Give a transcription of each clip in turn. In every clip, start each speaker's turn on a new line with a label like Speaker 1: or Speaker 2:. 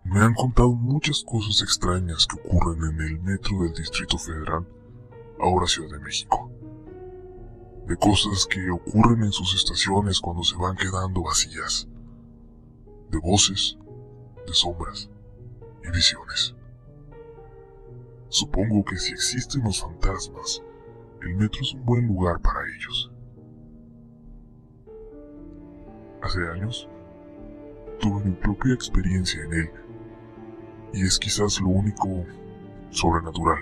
Speaker 1: Me han contado muchas cosas extrañas que ocurren en el metro del Distrito Federal, ahora Ciudad de México. De cosas que ocurren en sus estaciones cuando se van quedando vacías. De voces, de sombras y visiones. Supongo que si existen los fantasmas, el metro es un buen lugar para ellos. Hace años, tuve mi propia experiencia en él, y es quizás lo único sobrenatural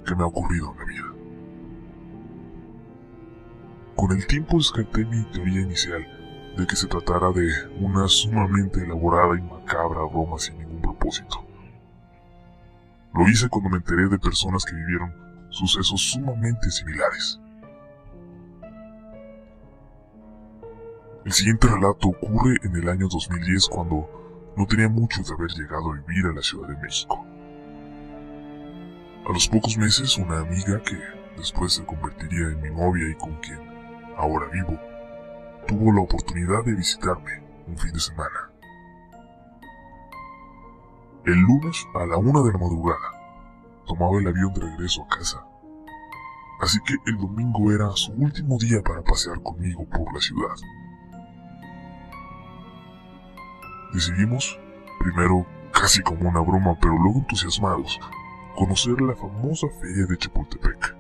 Speaker 1: que me ha ocurrido en la vida. Con el tiempo descarté mi teoría inicial de que se tratara de una sumamente elaborada y macabra broma sin ningún propósito. Lo hice cuando me enteré de personas que vivieron sucesos sumamente similares. El siguiente relato ocurre en el año 2010 cuando no tenía mucho de haber llegado a vivir a la Ciudad de México. A los pocos meses, una amiga que después se convertiría en mi novia y con quien ahora vivo, tuvo la oportunidad de visitarme un fin de semana. El lunes a la 1 de la madrugada tomaba el avión de regreso a casa, así que el domingo era su último día para pasear conmigo por la ciudad. Decidimos, primero casi como una broma pero luego entusiasmados, conocer la famosa feria de Chapultepec.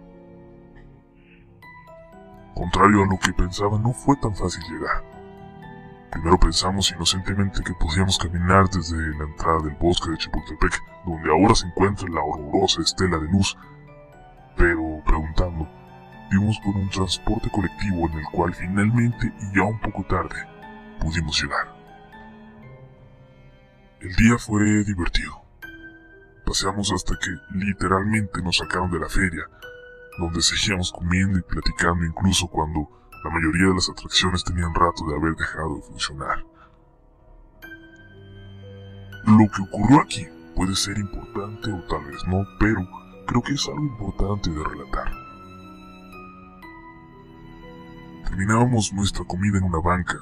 Speaker 1: Contrario a lo que pensaba, no fue tan fácil llegar. Primero pensamos inocentemente que podíamos caminar desde la entrada del bosque de Chapultepec, donde ahora se encuentra la horrorosa estela de luz, pero preguntando, dimos con un transporte colectivo en el cual finalmente, y ya un poco tarde, pudimos llegar. El día fue divertido. Paseamos hasta que literalmente nos sacaron de la feria, donde seguíamos comiendo y platicando incluso cuando la mayoría de las atracciones tenían rato de haber dejado de funcionar. Lo que ocurrió aquí puede ser importante o tal vez no, pero creo que es algo importante de relatar. Terminábamos nuestra comida en una banca,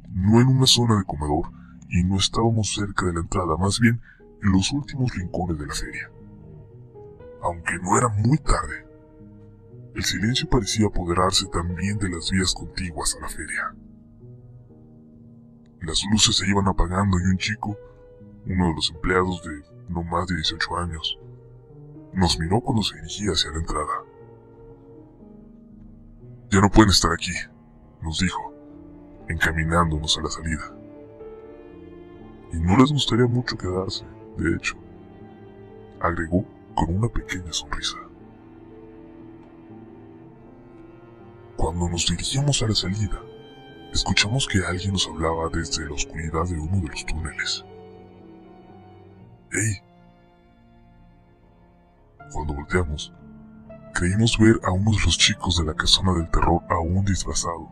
Speaker 1: no en una zona de comedor, y no estábamos cerca de la entrada, más bien en los últimos rincones de la feria. Aunque no era muy tarde, el silencio parecía apoderarse también de las vías contiguas a la feria. Las luces se iban apagando y un chico, uno de los empleados de no más de 18 años, nos miró cuando se dirigía hacia la entrada. «Ya no pueden estar aquí», nos dijo, encaminándonos a la salida. «Y no les gustaría mucho quedarse, de hecho», agregó con una pequeña sonrisa. Cuando nos dirigíamos a la salida, escuchamos que alguien nos hablaba desde la oscuridad de uno de los túneles. «¡Ey!». Cuando volteamos, creímos ver a uno de los chicos de la casona del terror aún disfrazado,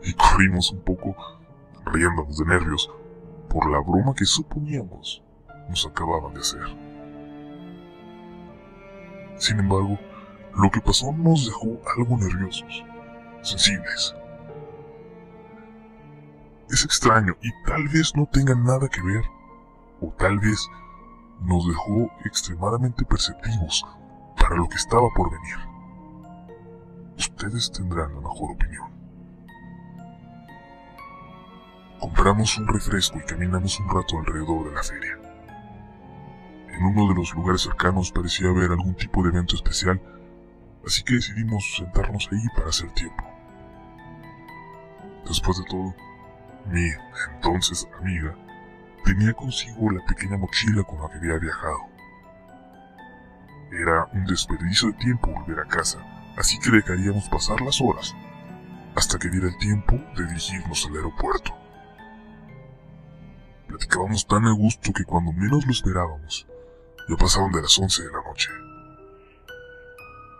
Speaker 1: y corrimos un poco, riéndonos de nervios, por la broma que suponíamos nos acababan de hacer. Sin embargo, lo que pasó nos dejó algo nerviosos, sensibles. Es extraño y tal vez no tenga nada que ver, o tal vez nos dejó extremadamente perceptivos para lo que estaba por venir. Ustedes tendrán la mejor opinión. Compramos un refresco y caminamos un rato alrededor de la feria. En uno de los lugares cercanos parecía haber algún tipo de evento especial, así que decidimos sentarnos ahí para hacer tiempo. Después de todo, mi entonces amiga tenía consigo la pequeña mochila con la que había viajado. Era un desperdicio de tiempo volver a casa, así que dejaríamos pasar las horas hasta que diera el tiempo de dirigirnos al aeropuerto. Platicábamos tan a gusto que cuando menos lo esperábamos, ya pasaban de las 11 de la noche.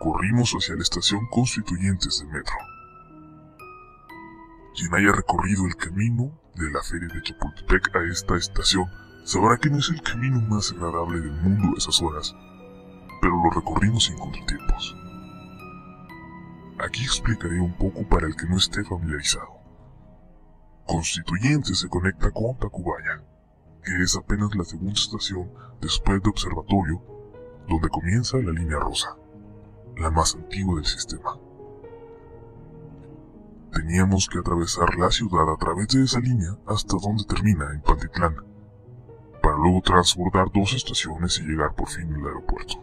Speaker 1: Corrimos hacia la estación Constituyentes del metro. Quien haya recorrido el camino de la feria de Chapultepec a esta estación sabrá que no es el camino más agradable del mundo a esas horas, pero lo recorrimos sin contratiempos. Aquí explicaré un poco para el que no esté familiarizado. Constituyentes se conecta con Tacubaya, que es apenas la segunda estación después de Observatorio, donde comienza la línea rosa, la más antigua del sistema. Teníamos que atravesar la ciudad a través de esa línea hasta donde termina en Pantitlán, para luego transbordar 2 estaciones y llegar por fin al aeropuerto.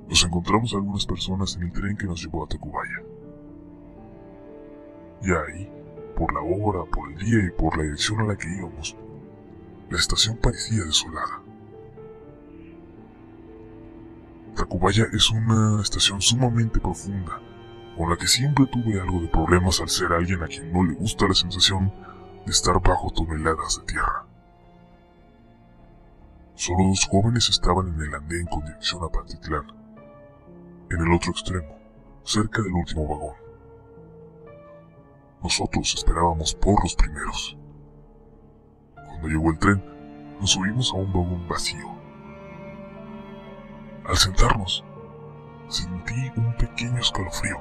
Speaker 1: Nos encontramos algunas personas en el tren que nos llevó a Tacubaya. Y ahí, por la hora, por el día y por la dirección a la que íbamos, la estación parecía desolada. Tacubaya es una estación sumamente profunda, con la que siempre tuve algo de problemas al ser alguien a quien no le gusta la sensación de estar bajo toneladas de tierra. Solo 2 jóvenes estaban en el andén con dirección a Pantitlán, en el otro extremo, cerca del último vagón. Nosotros esperábamos por los primeros. Cuando llegó el tren, nos subimos a un vagón vacío. Al sentarnos, sentí un pequeño escalofrío.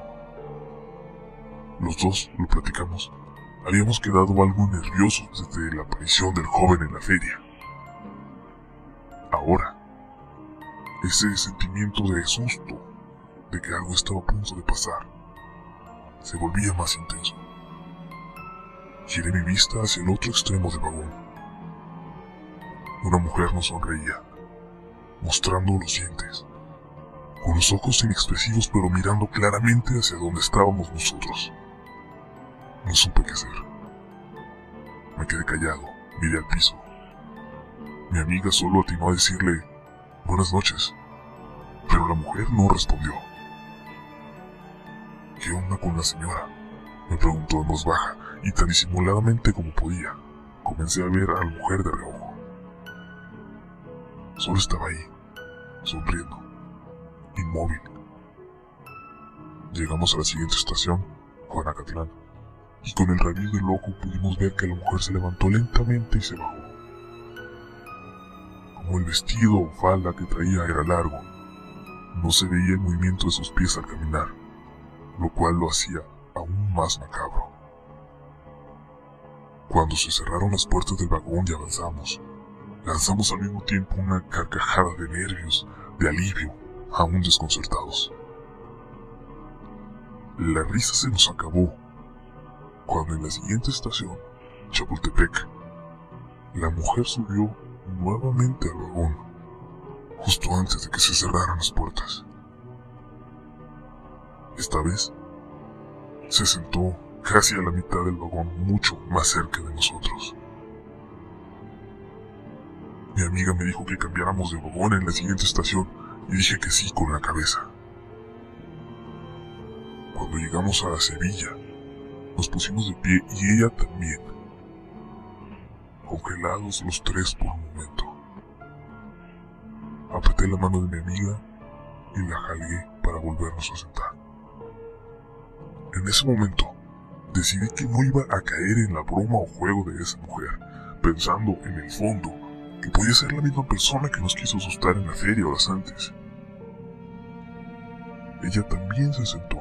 Speaker 1: Los 2 lo platicamos. Habíamos quedado algo nerviosos desde la aparición del joven en la feria. Ahora, ese sentimiento de susto, de que algo estaba a punto de pasar, se volvía más intenso. Giré mi vista hacia el otro extremo del vagón. Una mujer nos sonreía, mostrando los dientes, con los ojos inexpresivos pero mirando claramente hacia donde estábamos nosotros. No supe qué hacer. Me quedé callado, miré al piso. Mi amiga solo atinó a decirle buenas noches, pero la mujer no respondió. ¿Qué onda con la señora?, me preguntó en voz baja, y tan disimuladamente como podía, comencé a ver a la mujer de reojo. Solo estaba ahí, sonriendo, inmóvil. Llegamos a la siguiente estación, Juanacatlán, y con el rabillo del ojo pudimos ver que la mujer se levantó lentamente y se bajó. Como el vestido o falda que traía era largo, no se veía el movimiento de sus pies al caminar, lo cual lo hacía aún más macabro. Cuando se cerraron las puertas del vagón y avanzamos, lanzamos al mismo tiempo una carcajada de nervios, de alivio, aún desconcertados. La risa se nos acabó cuando en la siguiente estación, Chapultepec, la mujer subió nuevamente al vagón, justo antes de que se cerraran las puertas. Esta vez, se sentó casi a la mitad del vagón, mucho más cerca de nosotros. Mi amiga me dijo que cambiáramos de vagón en la siguiente estación y dije que sí con la cabeza. Cuando llegamos a Sevilla, nos pusimos de pie y ella también, congelados los 3 por un momento. Apreté la mano de mi amiga y la jalé para volvernos a sentar. En ese momento, decidí que no iba a caer en la broma o juego de esa mujer, pensando en el fondo que podía ser la misma persona que nos quiso asustar en la feria horas antes. Ella también se sentó,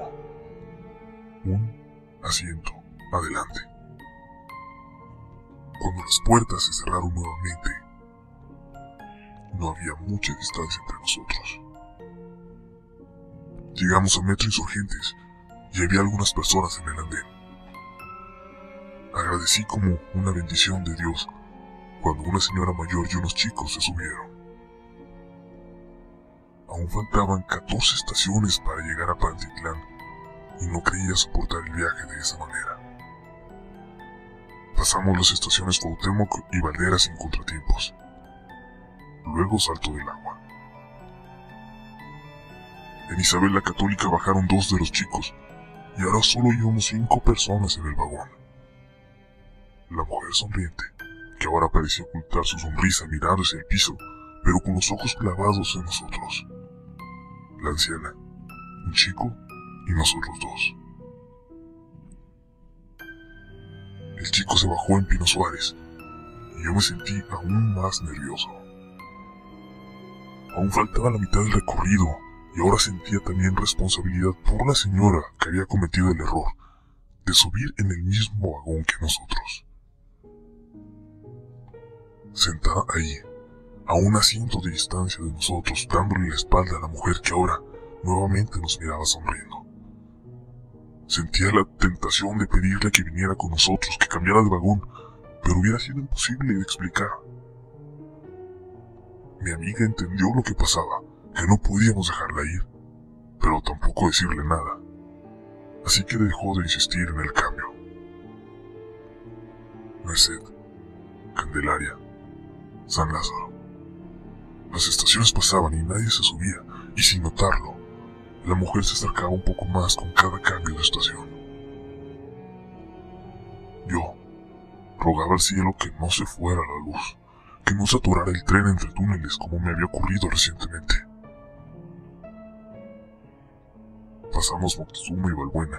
Speaker 1: un asiento adelante. Cuando las puertas se cerraron nuevamente, no había mucha distancia entre nosotros. Llegamos a Metro Insurgentes y había algunas personas en el andén. Agradecí como una bendición de Dios cuando una señora mayor y unos chicos se subieron. Aún faltaban 14 estaciones para llegar a Pantitlán y no creía soportar el viaje de esa manera. Pasamos las estaciones Cuauhtémoc y Valderas sin contratiempos. Luego Salto del Agua. En Isabel la Católica bajaron 2 de los chicos y ahora solo íbamos 5 personas en el vagón. La mujer sonriente, que ahora parecía ocultar su sonrisa mirando hacia el piso, pero con los ojos clavados en nosotros. La anciana, un chico y nosotros 2. El chico se bajó en Pino Suárez y yo me sentí aún más nervioso. Aún faltaba la mitad del recorrido y ahora sentía también responsabilidad por la señora que había cometido el error de subir en el mismo vagón que nosotros. sentada ahí, a un asiento de distancia de nosotros, dándole la espalda a la mujer que ahora nuevamente nos miraba sonriendo. Sentía la tentación de pedirle que viniera con nosotros, que cambiara de vagón, pero hubiera sido imposible de explicar. Mi amiga entendió lo que pasaba, que no podíamos dejarla ir, pero tampoco decirle nada, así que dejó de insistir en el cambio. Merced, Candelaria, San Lázaro. Las estaciones pasaban y nadie se subía, y sin notarlo, la mujer se acercaba un poco más con cada cambio de estación. Yo rogaba al cielo que no se fuera la luz, que no saturara el tren entre túneles como me había ocurrido recientemente. Pasamos Moctezuma y Balbuena,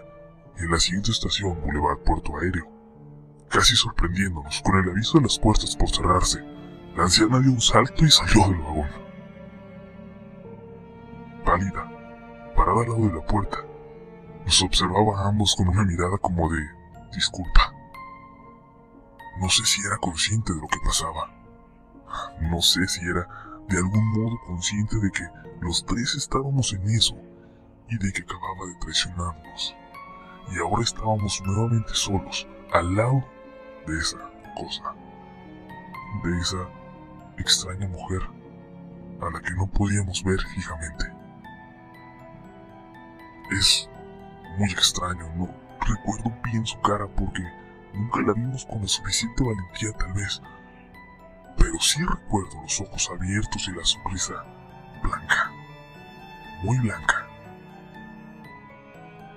Speaker 1: y en la siguiente estación, Boulevard Puerto Aéreo. Casi sorprendiéndonos con el aviso de las puertas por cerrarse, la anciana dio un salto y salió del vagón. Pálida, parada al lado de la puerta, nos observaba a ambos con una mirada como de disculpa. No sé si era consciente de lo que pasaba. No sé si era de algún modo consciente de que los tres estábamos en eso y de que acababa de traicionarnos. Y ahora estábamos nuevamente solos, al lado de esa cosa, de esa extraña mujer a la que no podíamos ver fijamente. Es muy extraño, no recuerdo bien su cara porque nunca la vimos con la suficiente valentía tal vez, pero sí recuerdo los ojos abiertos y la sonrisa blanca, muy blanca.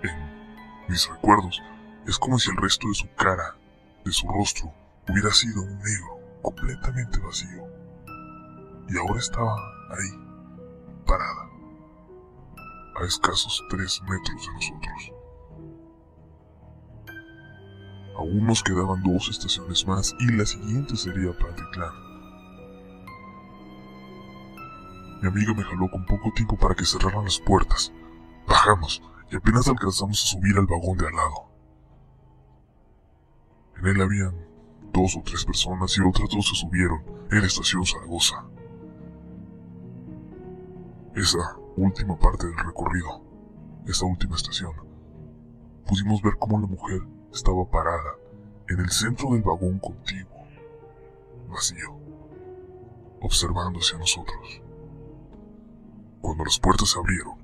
Speaker 1: En mis recuerdos es como si el resto de su cara, de su rostro, hubiera sido un negro, completamente vacío. Y ahora estaba ahí, parada, a escasos 3 metros de nosotros. Aún nos quedaban 2 estaciones más y la siguiente sería Pantitlán. Mi amiga me jaló con poco tiempo para que cerraran las puertas. Bajamos y apenas alcanzamos a subir al vagón de al lado. En él habían 2 o 3 personas y otras 2 se subieron en la estación Zaragoza. Esa última parte del recorrido, esa última estación, pudimos ver cómo la mujer estaba parada en el centro del vagón contiguo, vacío, observando hacia nosotros. Cuando las puertas se abrieron,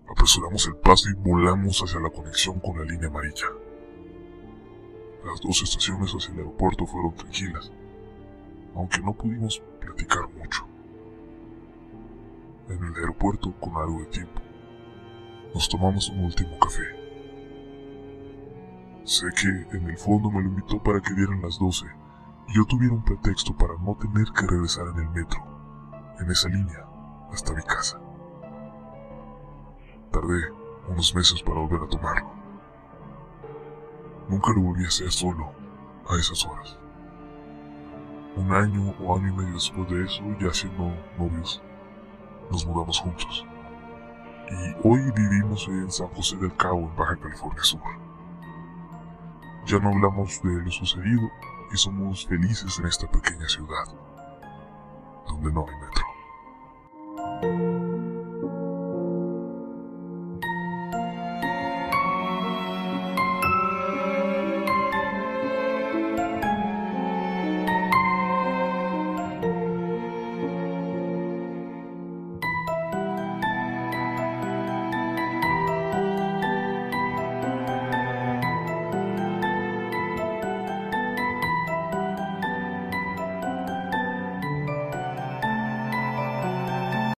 Speaker 1: apresuramos el paso y volamos hacia la conexión con la línea amarilla. Las 2 estaciones hacia el aeropuerto fueron tranquilas, aunque no pudimos platicar mucho. En el aeropuerto, con algo de tiempo, nos tomamos un último café. Sé que en el fondo me lo invitó para que dieran las 12 y yo tuviera un pretexto para no tener que regresar en el metro, en esa línea, hasta mi casa. Tardé unos meses para volver a tomarlo. Nunca lo volví a hacer solo, a esas horas. 1 año o año y medio después de eso, ya siendo novios, nos mudamos juntos. Y hoy vivimos en San José del Cabo, en Baja California Sur. Ya no hablamos de lo sucedido y somos felices en esta pequeña ciudad, donde no hay metro.